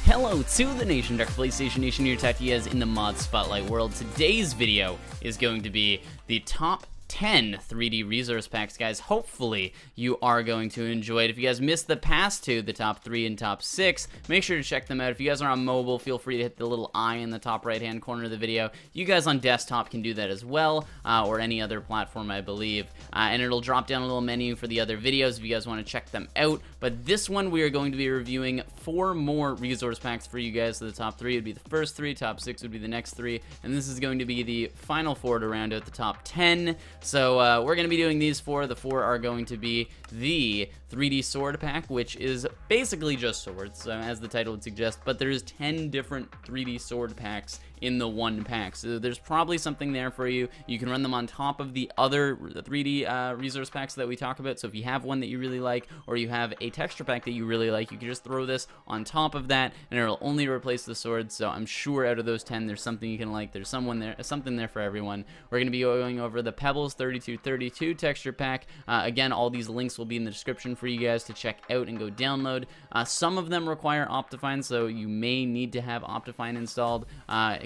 Hello to the Nation, Dr. PlayStation Nation here, talking to you guys in the Mod Spotlight world. Today's video is going to be the top 10 3D resource packs, guys. Hopefully you are going to enjoy it. If you guys missed the past two, the top 3 and top 6, make sure to check them out. If you guys are on mobile, feel free to hit the little eye in the top right hand corner of the video. You guys on desktop can do that as well, or any other platform, I believe, and it'll drop down a little menu for the other videos if you guys want to check them out. But this one we are going to be reviewing 4 more resource packs for you guys. So the top 3 would be the first 3, top 6 would be the next 3, and this is going to be the final 4 to round out the top 10. So we're going to be doing these 4. The 4 are going to be the 3D sword pack, which is basically just swords, as the title would suggest, but there's 10 different 3D sword packs in the one pack. So there's probably something there for you. You can run them on top of the other 3D resource packs that we talk about. So if you have one that you really like, or you have a texture pack that you really like, you can just throw this on top of that, and it'll only replace the swords. So I'm sure out of those 10, there's something you can like. There's something there for everyone. We're going to be going over the Pebbles 3232 texture pack. Again, all these links will be in the description for you guys to check out and go download. Some of them require Optifine, so you may need to have Optifine installed.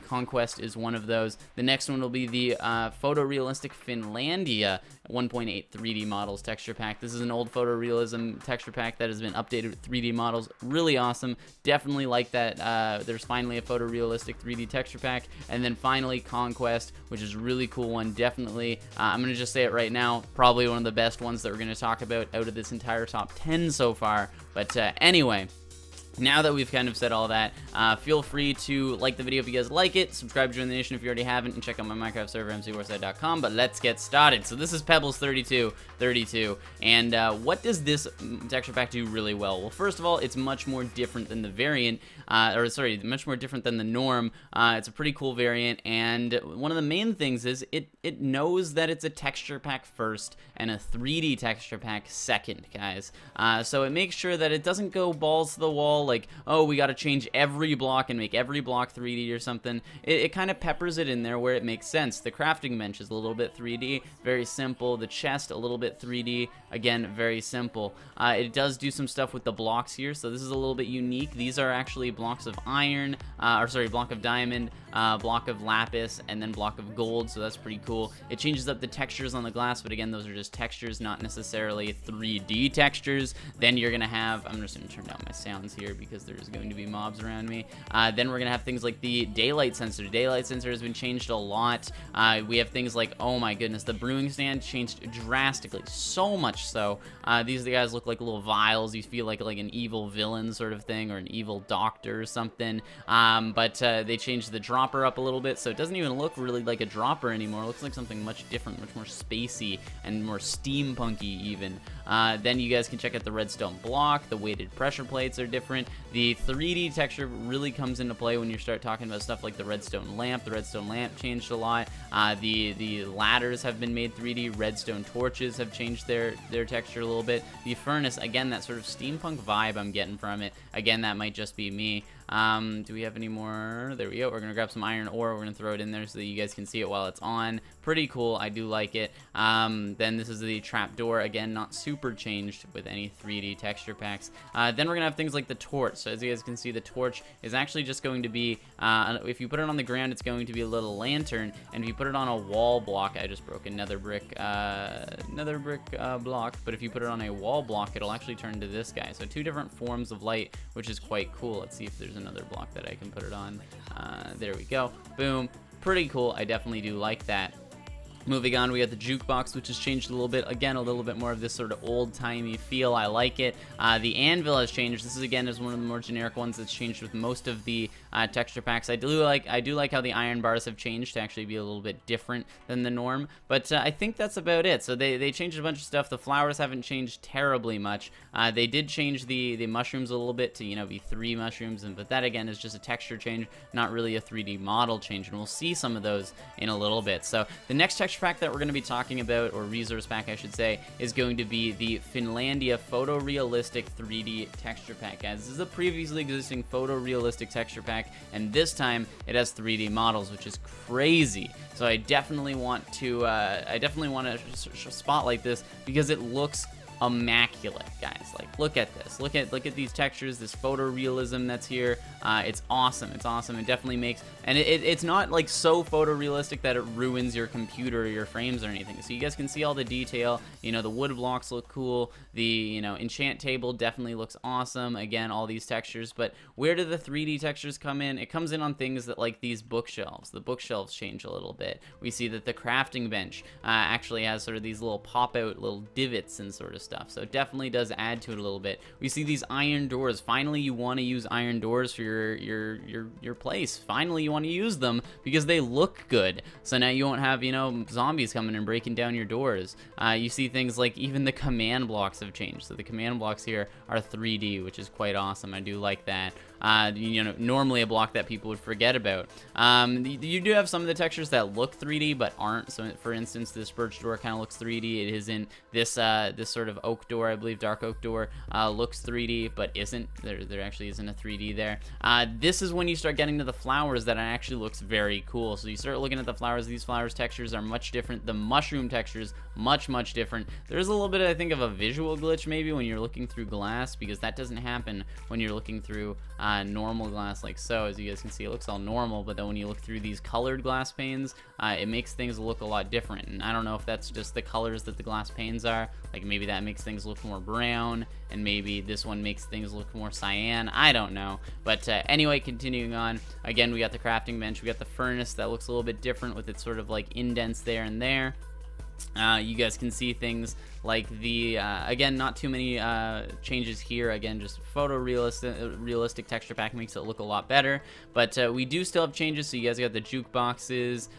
Conquest is one of those. The next one will be the Photorealistic Finlandia 1.8 3D models texture pack. This is an old photorealism texture pack that has been updated with 3D models. Really awesome. Definitely like that. There's finally a photorealistic 3D texture pack. And then finally Conquest, which is a really cool one. Definitely, I'm going to just say it right now, probably one of the best ones that we're going to talk about out of this entire top 10 so far. But anyway, now that we've kind of said all that, feel free to like the video if you guys like it, subscribe to Join the Nation if you already haven't, and check out my Minecraft server, mcwarside.com. But let's get started. So this is Pebbles 3232, and what does this texture pack do really well? Well, first of all, it's much more different than the variant, much more different than the norm. It's a pretty cool variant, and one of the main things is it knows that it's a texture pack first and a 3D texture pack second, guys. So it makes sure that it doesn't go balls to the wall, like, oh, we got to change every block and make every block 3D or something. It kind of peppers it in there where it makes sense. The crafting bench is a little bit 3D, very simple. The chest, a little bit 3D, again, very simple. It does do some stuff with the blocks here, so this is a little bit unique. These are actually blocks of iron, block of diamond, block of lapis, and then block of gold, so that's pretty cool. It changes up the textures on the glass, but again, those are just textures, not necessarily 3D textures. Then you're gonna have, I'm just gonna turn down my sounds here because there's going to be mobs around me. Then we're gonna have things like the daylight sensor. Daylight sensor has been changed a lot. We have things like, oh my goodness, the brewing stand changed drastically, so much so. These guys look like little vials. You feel like an evil villain sort of thing, or an evil doctor or something. But they changed the dropper up a little bit, so it doesn't even look really like a dropper anymore. It looks like something much different, much more spacey and more steampunky even. Then you guys can check out the Redstone Block. The weighted pressure plates are different. The 3D texture really comes into play when you start talking about stuff like the Redstone Lamp. The Redstone Lamp changed a lot. The ladders have been made 3D. Redstone torches have changed their texture a little bit. The furnace, again, that sort of steampunk vibe I'm getting from it. Again, that might just be me. Do we have any more? There we go. We're gonna grab some iron ore. We're gonna throw it in there so that you guys can see it while it's on. Pretty cool. I do like it. Then this is the Trapdoor. Again, not super changed with any 3D texture packs. Then we're gonna have things like the torch. So as you guys can see, the torch is actually just going to be, if you put it on the ground, it's going to be a little lantern, and if you put it on a wall block, I just broke another brick block, but if you put it on a wall block, it'll actually turn into this guy. So 2 different forms of light, which is quite cool. Let's see if there's another block that I can put it on. There we go. Boom. Pretty cool. I definitely do like that. Moving on, we got the Jukebox, which has changed a little bit. Again, a little bit more of this sort of old-timey feel. I like it. The Anvil has changed. This is, again, is one of the more generic ones that's changed with most of the texture packs. I do like how the iron bars have changed to actually be a little bit different than the norm. But I think that's about it. So they changed a bunch of stuff. The flowers haven't changed terribly much. They did change the mushrooms a little bit to, you know, be 3 mushrooms, but that, again, is just a texture change, not really a 3D model change. And we'll see some of those in a little bit. So the next texture pack that we're going to be talking about, or resource pack I should say, is going to be the Finlandia Photorealistic 3D texture pack, guys. This is a previously existing photorealistic texture pack, and this time it has 3D models, which is crazy. So I definitely want to spotlight this because it looks immaculate, guys. Like, look at this. Look at these textures, this photorealism that's here. It's awesome. It's awesome. It definitely makes, and it's not like so photorealistic that it ruins your computer or your frames or anything. So you guys can see all the detail. You know, the wood blocks look cool. The, you know, enchant table definitely looks awesome. Again, all these textures. But where do the 3D textures come in? It comes in on things that, like, these bookshelves. The bookshelves change a little bit. We see that the crafting bench actually has sort of these little pop-out little divots and sort of stuff. So it definitely does add to it a little bit. We see these iron doors. Finally, you want to use iron doors for your place. Finally, you want to use them because they look good. So now you won't have, you know, zombies coming and breaking down your doors. You see things like even the command blocks have changed. So the command blocks here are 3D, which is quite awesome. I do like that. You know, normally a block that people would forget about. You do have some of the textures that look 3D but aren't. So for instance, this birch door kind of looks 3D. It isn't. This this sort of oak door, I believe, dark oak door, looks 3D but isn't. There actually isn't a 3D there. This is when you start getting to the flowers that actually looks very cool. So you start looking at the flowers. These flowers textures are much different. The mushroom textures much different. There's a little bit, I think, of a visual glitch maybe when you're looking through glass, because that doesn't happen when you're looking through normal glass like so. As you guys can see, it looks all normal, but then when you look through these colored glass panes, it makes things look a lot different. And I don't know if that's just the colors that the glass panes are. Like, maybe that makes things look more brown, and maybe this one makes things look more cyan. I don't know. But anyway, continuing on, again, we got the crafting bench. We got the furnace that looks a little bit different with its sort of like indents there and there. You guys can see things like the, again, not too many changes here. Again, just realistic texture pack makes it look a lot better. But we do still have changes. So you guys got the jukeboxes.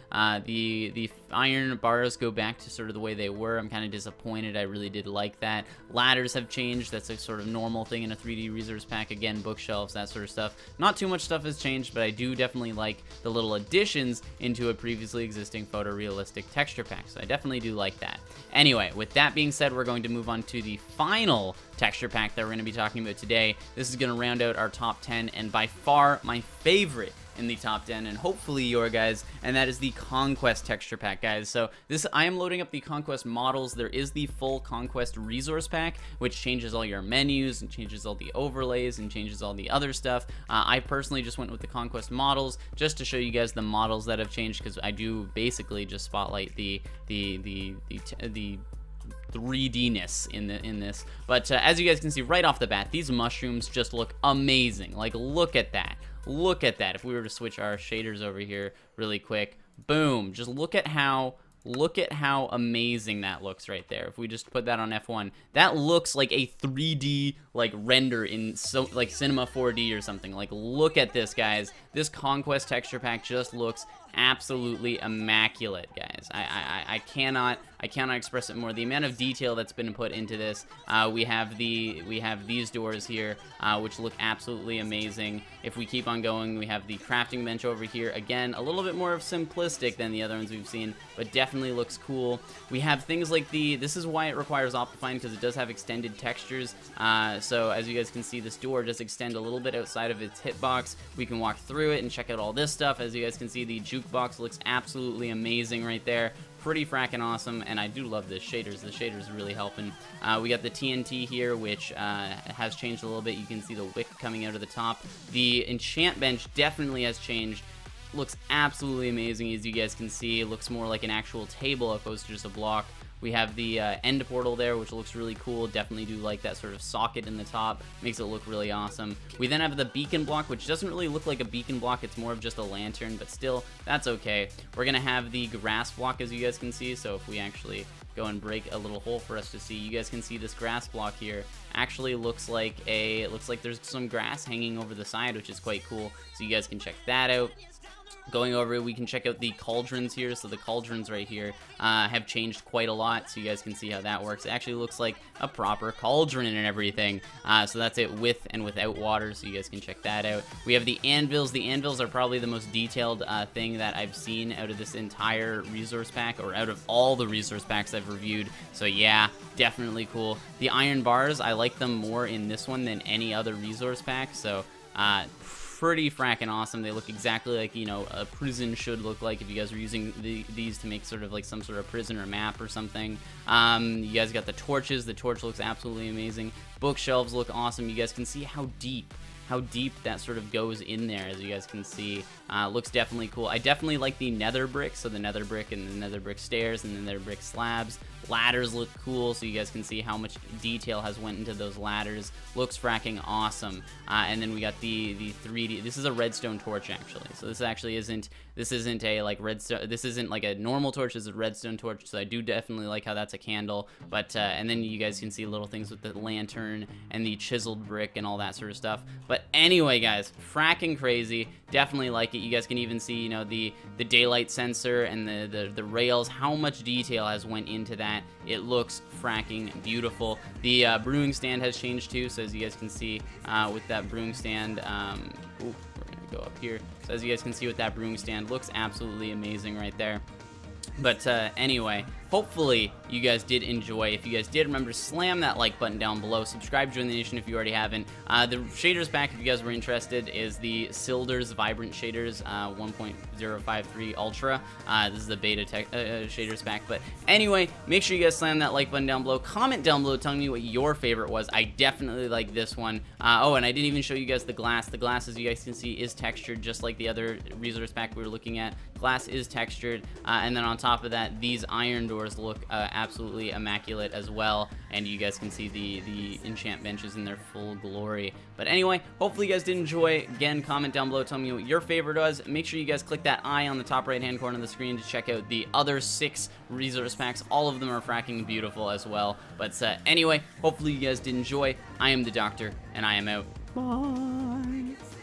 The iron bars go back to sort of the way they were. I'm kind of disappointed. I really did like that. Ladders have changed. That's a sort of normal thing in a 3D resource pack. Again, bookshelves, that sort of stuff. Not too much stuff has changed, but I do definitely like the little additions into a previously existing photorealistic texture pack. So I definitely do like that. Anyway, with that being said, we're going to move on to the final texture pack that we're going to be talking about today. This is going to round out our top 10, and by far my favorite in the top 10, and hopefully your guys, and that is the Conquest texture pack, guys. So this, I am loading up the Conquest models. There is the full Conquest resource pack, which changes all your menus and changes all the overlays and changes all the other stuff. I personally just went with the Conquest models just to show you guys the models that have changed, because I do basically just spotlight the 3D-ness in this. But as you guys can see right off the bat, these mushrooms just look amazing. Like, look at that. Look at that. If we were to switch our shaders over here really quick, boom. Just look at how amazing that looks right there. If we just put that on F1, that looks like a 3D like render in like Cinema 4D or something. Like, look at this, guys. This Conquest texture pack just looks absolutely immaculate, guys. I cannot express it more. The amount of detail that's been put into this. We have these doors here, which look absolutely amazing. If we keep on going, we have the crafting bench over here. Again, a little bit more of simplistic than the other ones we've seen, but definitely looks cool. We have things like this is why it requires Optifine, because it does have extended textures. So as you guys can see, this door does extend a little bit outside of its hitbox. We can walk through it and check out all this stuff. As you guys can see, the Jukebox looks absolutely amazing right there. Pretty fracking awesome, and I do love the shaders. The shaders are really helping. We got the TNT here, which has changed a little bit. You can see the wick coming out of the top. The enchant bench definitely has changed. Looks absolutely amazing, as you guys can see. It looks more like an actual table opposed to just a block. We have the end portal there, which looks really cool. Definitely do like that sort of socket in the top. Makes it look really awesome. We then have the beacon block, which doesn't really look like a beacon block. It's more of just a lantern, but still, that's okay. We're going to have the grass block, as you guys can see. So if we actually go and break a little hole for us to see, you guys can see this grass block here actually looks like there's some grass hanging over the side, which is quite cool. So you guys can check that out. Going over, we can check out the cauldrons here. So the cauldrons right here have changed quite a lot, so you guys can see how that works. It actually looks like a proper cauldron and everything. So that's it with and without water, so you guys can check that out. We have the anvils. The anvils are probably the most detailed thing that I've seen out of this entire resource pack, or out of all the resource packs I've reviewed. So yeah, definitely cool. The iron bars, I like them more in this one than any other resource pack, so pretty fracking awesome. They look exactly like, you know, a prison should look like if you guys were using these to make sort of like some sort of prisoner map or something. You guys got the torches. The torch looks absolutely amazing. Bookshelves look awesome. You guys can see how deep that sort of goes in there, as you guys can see. Looks definitely cool. I definitely like the nether brick, so the nether brick and the nether brick stairs and the nether brick slabs. Ladders look cool, so you guys can see how much detail has went into those ladders. Looks fracking awesome. And then we got the 3D. This is a redstone torch, actually. So this actually isn't a like redstone. This isn't like a normal torch. This is a redstone torch. So I do definitely like how that's a candle. But and then you guys can see little things with the lantern and the chiseled brick and all that sort of stuff. But anyway, guys, fracking crazy. Definitely like it. You guys can even see, you know, the daylight sensor and the rails. How much detail has went into that. It looks fracking beautiful. The brewing stand has changed too, so as you guys can see with that brewing stand, we're gonna go up here. So as you guys can see with that brewing stand, looks absolutely amazing right there. But anyway, hopefully you guys did enjoy. If you guys did, remember to slam that like button down below. Subscribe, join the nation if you already haven't. The shaders pack, if you guys were interested, is the Sildur's Vibrant Shaders 1.053 Ultra. This is the beta shaders pack. But anyway, make sure you guys slam that like button down below. Comment down below telling me what your favorite was. I definitely like this one. Oh, and I didn't even show you guys the glass. The glass, as you guys can see, is textured just like the other resource pack we were looking at. Glass is textured, and then on top of that, these iron doors look absolutely immaculate as well, and you guys can see the enchant benches in their full glory. But anyway, hopefully you guys did enjoy. Again, comment down below, tell me what your favorite was. Make sure you guys click that eye on the top right hand corner of the screen to check out the other 6 resource packs. All of them are fracking beautiful as well. But anyway, hopefully you guys did enjoy. I am the Doctor, and I am out. Bye.